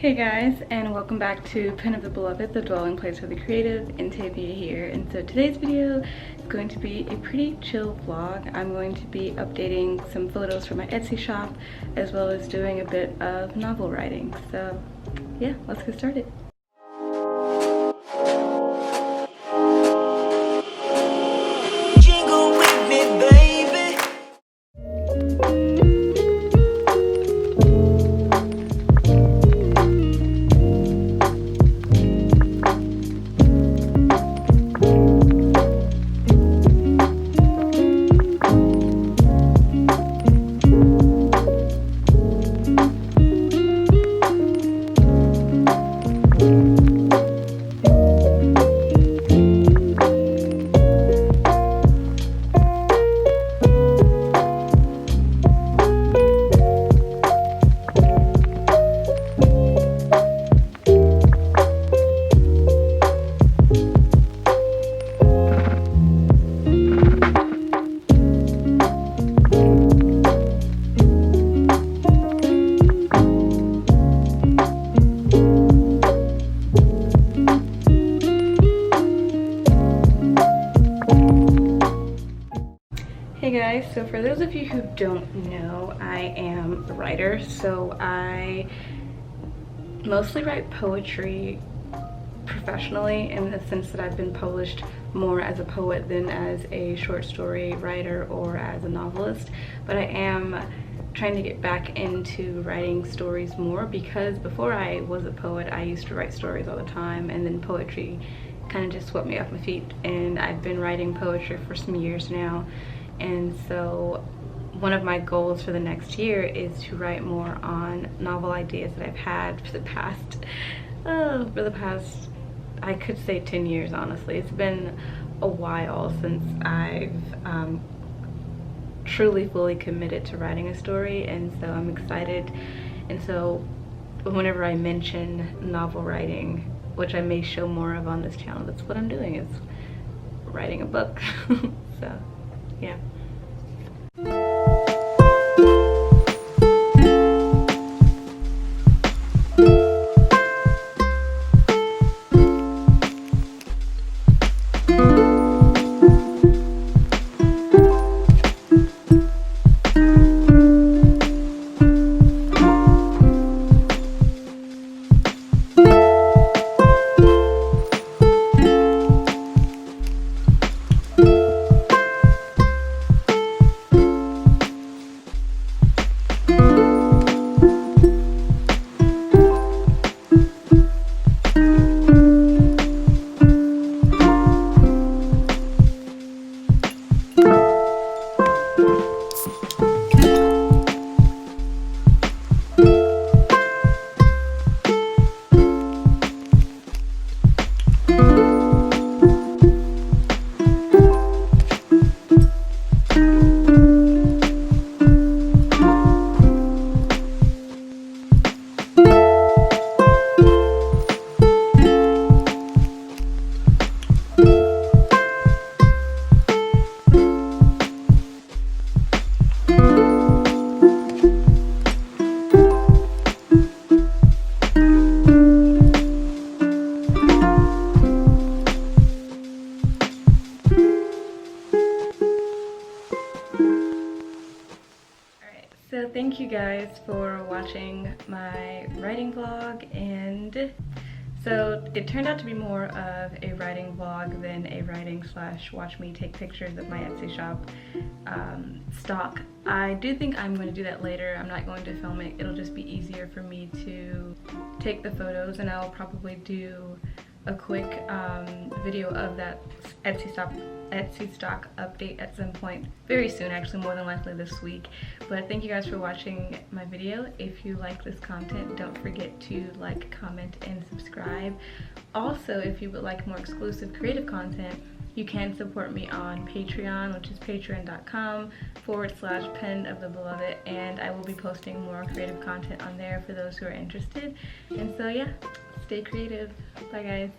Hey guys, and welcome back to Pen of the Beloved, the dwelling place for the creative. Antavia here, and so today's video is going to be a pretty chill vlog. I'm going to be updating some photos from my Etsy shop, as well as doing a bit of novel writing. So yeah, let's get started. Hey guys, so for those of you who don't know, I am a writer. So I mostly write poetry professionally, in the sense that I've been published more as a poet than as a short story writer or as a novelist. But I am trying to get back into writing stories more, because before I was a poet, I used to write stories all the time, and then poetry kind of just swept me off my feet, and I've been writing poetry for some years now. And so one of my goals for the next year is to write more on novel ideas that I've had for the past, I could say 10 years, honestly. It's been a while since I've truly fully committed to writing a story, and so I'm excited. And so whenever I mention novel writing, which I may show more of on this channel, that's what I'm doing, is writing a book. So yeah. So thank you guys for watching my writing vlog, and so it turned out to be more of a writing vlog than a writing / watch me take pictures of my Etsy shop stock. I do think I'm going to do that later. I'm not going to film it. It'll just be easier for me to take the photos, and I'll probably do a quick video of that Etsy stock update at some point very soon, actually, more than likely this week. But thank you guys for watching my video. If you like this content, don't forget to like, comment, and subscribe. Also, if you would like more exclusive creative content, you can support me on Patreon, which is patreon.com/Pen of the Beloved, and I will be posting more creative content on there for those who are interested. And so yeah, stay creative. Bye guys.